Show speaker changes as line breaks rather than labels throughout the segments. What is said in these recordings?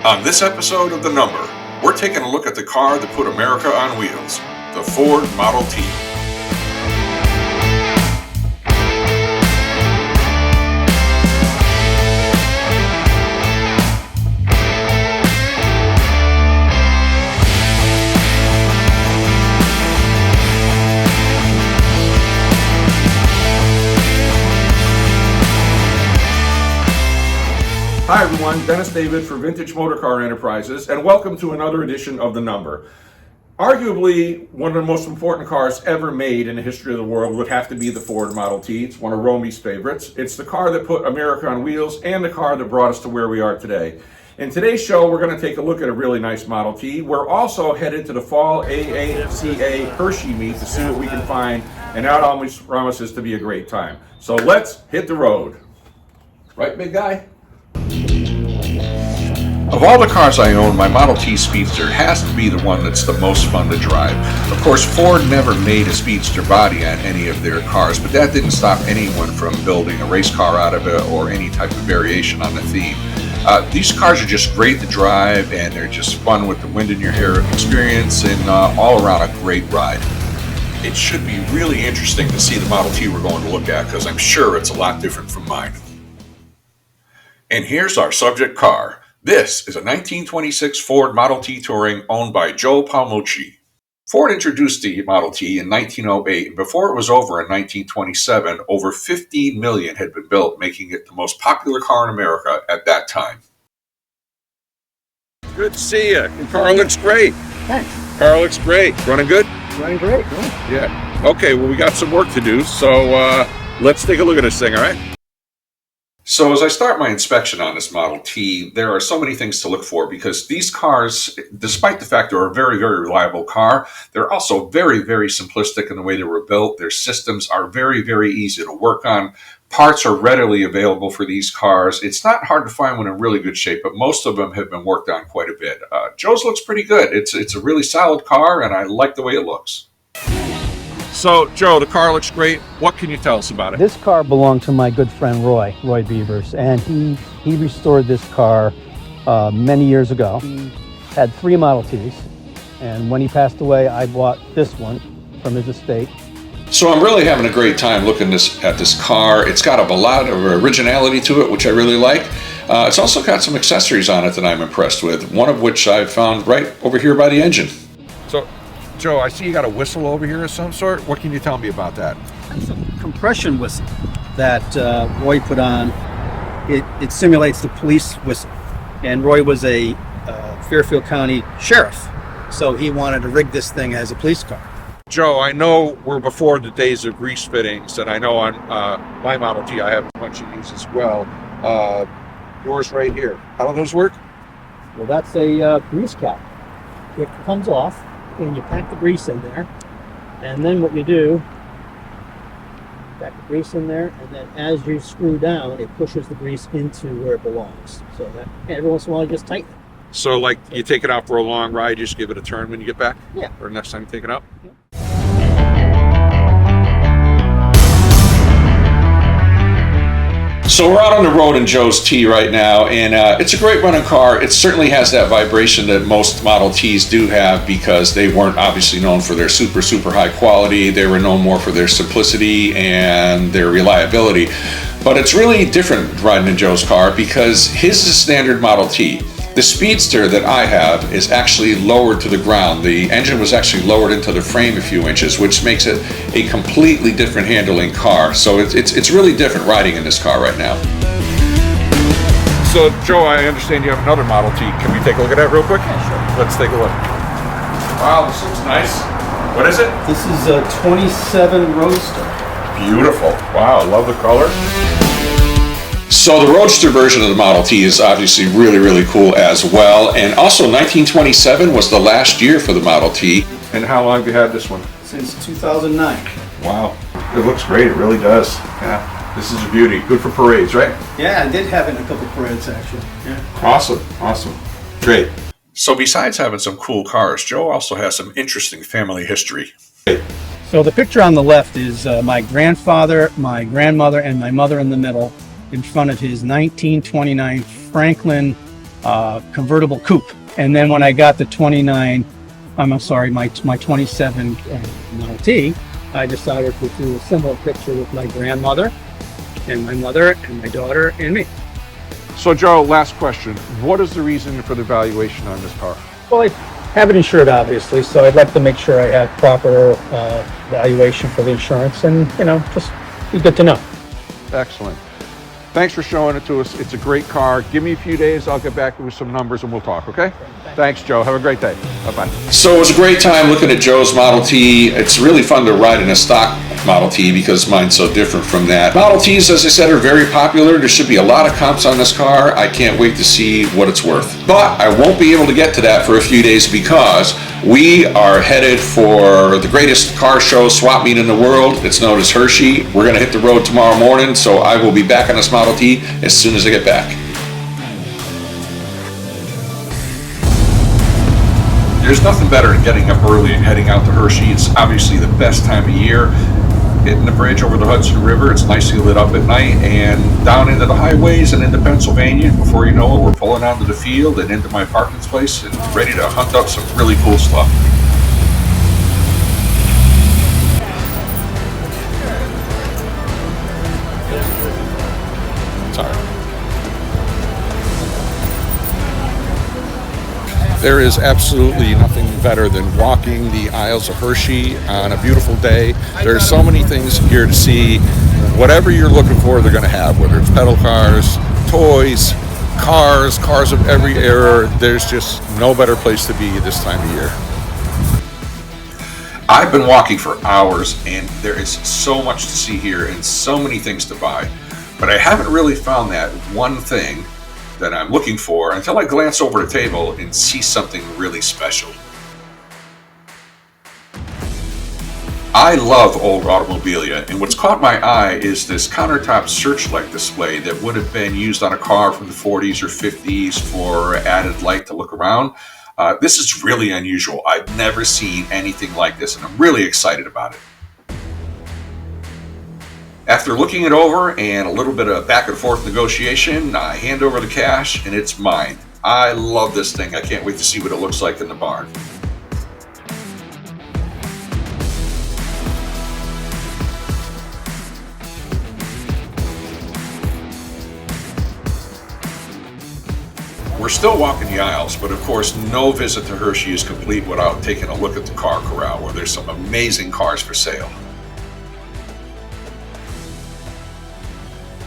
On this episode of The Number, we're taking a look at the car that put America on wheels, the Ford Model T. Hi everyone, Dennis David for Vintage Motor Car Enterprises, and welcome to another edition of The Number. Arguably, one of the most important cars ever made in the history of the world would have to be the Ford Model T. It's one of Romy's favorites. It's the car that put America on wheels and the car that brought us to where we are today. In today's show, we're going to take a look at a really nice Model T. We're also headed to the fall AACA Hershey meet to see what we can find, and that always promises to be a great time. So let's hit the road. Right, big guy? Of all the cars I own, my Model T Speedster has to be the one that's the most fun to drive. Of course, Ford never made a Speedster body on any of their cars, but that didn't stop anyone from building a race car out of it or any type of variation on the theme. These cars are just great to drive, and they're just fun with the wind in your hair experience, and all around a great ride. It should be really interesting to see the Model T we're going to look at, because I'm sure it's a lot different from mine. And here's our subject car. This is a 1926 Ford Model T Touring owned by Joe Palmucci. Ford introduced the Model T in 1908, and before it was over in 1927, over 15 million had been built, making it the most popular car in America at that time. Good to see you. The car looks great.
Thanks.
Car looks great. Running good?
Running great.
Yeah. Okay, well, we got some work to do, so let's take a look at this thing, all right? So as I start my inspection on this Model T, there are so many things to look for because these cars, despite the fact they're a very, very reliable car, they're also very, very simplistic in the way they were built. Their systems are very, very easy to work on. Parts are readily available for these cars. It's not hard to find one in really good shape, but most of them have been worked on quite a bit. Joe's looks pretty good. It's a really solid car, and I like the way it looks. So, Joe, the car looks great. What can you tell us about it?
This car belonged to my good friend Roy Beavers, and he restored this car many years ago. He had 3 Model Ts, and when he passed away, I bought this one from his estate.
So I'm really having a great time looking at this car. It's got a lot of originality to it, which I really like. It's also got some accessories on it that I'm impressed with, one of which I found right over here by the engine. So, Joe, I see you got a whistle over here of some sort. What can you tell me about that?
That's a compression whistle that Roy put on. It simulates the police whistle. And Roy was a Fairfield County sheriff, so he wanted to rig this thing as a police car.
Joe, I know we're before the days of grease fittings, and I know on my Model T I have a bunch of these as well. Yours right here. How do those work?
Well, that's a grease cap. It comes off, and you pack the grease in there, and then what you do, pack the grease in there, and then as you screw down, it pushes the grease into where it belongs. So that every once in a while you just tighten it.
So like you take it out for a long ride, you just give it a turn when you get back?
Yeah.
Or next time you take it out?
Yeah.
So we're out on the road in Joe's T right now, and it's a great running car. It certainly has that vibration that most Model Ts do have because they weren't obviously known for their super, super high quality. They were known more for their simplicity and their reliability. But it's really different riding in Joe's car because his is a standard Model T. The Speedster that I have is actually lowered to the ground. The engine was actually lowered into the frame a few inches, which makes it a completely different handling car. So it's really different riding in this car right now. So, Joe, I understand you have another Model T. Can we take a look at that real quick?
Yeah, sure.
Let's take a look. Wow, this looks nice. What is it?
This is a 27 Roadster.
Beautiful. Wow, I love the color. So the Roadster version of the Model T is obviously really, really cool as well. And also 1927 was the last year for the Model T. And how long have you had this one?
Since 2009.
Wow, it looks great, it really does. Yeah, this is a beauty. Good for parades, right?
Yeah, I did have it in a couple parades actually. Yeah.
Awesome, awesome. Great. So besides having some cool cars, Joe also has some interesting family history.
So the picture on the left is my grandfather, my grandmother, and my mother in the middle in front of his 1929 Franklin convertible coupe. And then when I got the 27 Model T, I decided to do a similar picture with my grandmother and my mother and my daughter and me.
So Joe, last question. What is the reason for the valuation on this car?
Well, I have it insured, obviously, so I'd like to make sure I have proper valuation for the insurance, and just be good to know.
Excellent. Thanks for showing it to us. It's a great car. Give me a few days. I'll get back with some numbers and we'll talk, okay? Thanks, Joe. Have a great day. Bye-bye. So it was a great time looking at Joe's Model T. It's really fun to ride in a stock Model T because mine's so different from that. Model Ts, as I said, are very popular. There should be a lot of comps on this car. I can't wait to see what it's worth. But I won't be able to get to that for a few days because we are headed for the greatest car show swap meet in the world. It's known as Hershey. We're going to hit the road tomorrow morning, so I will be back on this Model T as soon as I get back. There's nothing better than getting up early and heading out to Hershey. It's obviously the best time of year. Hitting the bridge over the Hudson River, it's nicely lit up at night, and down into the highways and into Pennsylvania. Before you know it, we're pulling onto the field and into my parking place and ready to hunt up some really cool stuff. Sorry. There is absolutely nothing better than walking the aisles of Hershey on a beautiful day. There's so many things here to see. Whatever you're looking for, they're going to have, whether it's pedal cars, toys, cars of every era. There's just no better place to be this time of year. I've been walking for hours, and there is so much to see here and so many things to buy. But I haven't really found that one thing that I'm looking for until I glance over the table and see something really special. I love old automobilia, and what's caught my eye is this countertop searchlight display that would have been used on a car from the 40s or 50s for added light to look around. This is really unusual. I've never seen anything like this, and I'm really excited about it. After looking it over and a little bit of back and forth negotiation, I hand over the cash and it's mine. I love this thing. I can't wait to see what it looks like in the barn. We're still walking the aisles, but of course no visit to Hershey is complete without taking a look at the car corral, where there's some amazing cars for sale.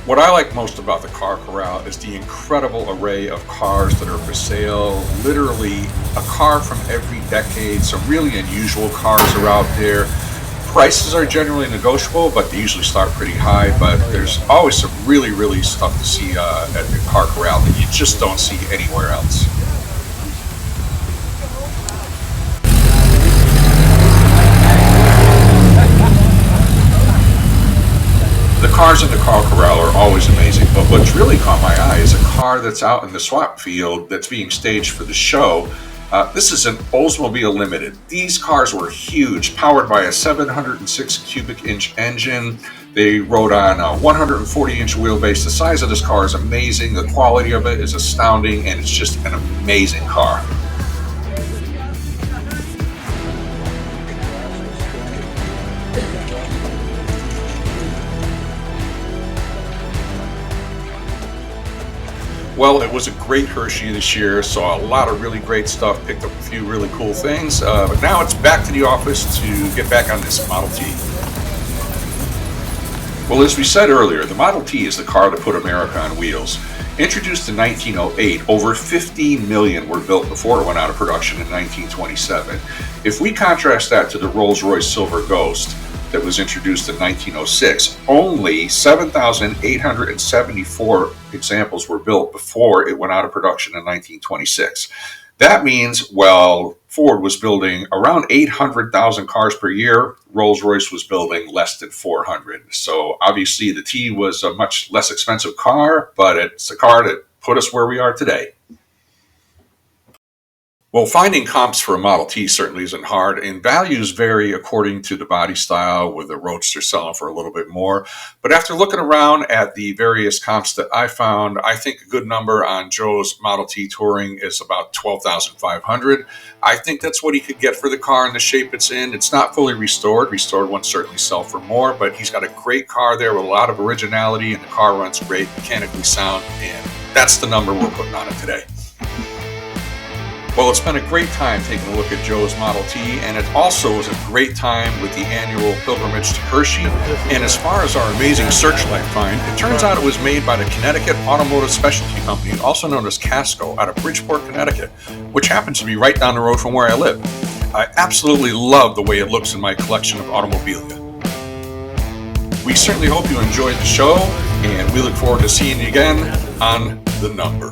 What I like most about the car corral is the incredible array of cars that are for sale. Literally a car from every decade. Some really unusual cars are out there. Prices are generally negotiable, but they usually start pretty high. But there's always some really stuff to see at the car corral that you just don't see anywhere else. The cars in the car corral are always amazing, but what's really caught my eye is a car that's out in the swap field that's being staged for the show. This is an Oldsmobile Limited. These cars were huge, powered by a 706 cubic inch engine. They rode on a 140 inch wheelbase. The size of this car is amazing. The quality of it is astounding, and it's just an amazing car. Well, it was a great Hershey this year. Saw a lot of really great stuff, picked up a few really cool things. But now it's back to the office to get back on this Model T. Well, as we said earlier, the Model T is the car that put America on wheels. Introduced in 1908, over 50 million were built before it went out of production in 1927. If we contrast that to the Rolls-Royce Silver Ghost that was introduced in 1906, only 7,874 examples were built before it went out of production in 1926. That means, well, Ford was building around 800,000 cars per year. Rolls-Royce was building less than 400. So obviously the T was a much less expensive car, but it's a car that put us where we are today. Well, finding comps for a Model T certainly isn't hard, and values vary according to the body style, with the Roadster selling for a little bit more. But after looking around at the various comps that I found, I think a good number on Joe's Model T Touring is about $12,500. I think that's what he could get for the car in the shape it's in. It's not fully restored. Restored ones certainly sell for more, but he's got a great car there with a lot of originality, and the car runs great, mechanically sound, and that's the number we're putting on it today. Well, it's been a great time taking a look at Joe's Model T, and it also was a great time with the annual pilgrimage to Hershey. And as far as our amazing Searchlight find, it turns out it was made by the Connecticut Automotive Specialty Company, also known as Casco, out of Bridgeport, Connecticut, which happens to be right down the road from where I live. I absolutely love the way it looks in my collection of automobilia. We certainly hope you enjoyed the show, and we look forward to seeing you again on The Number.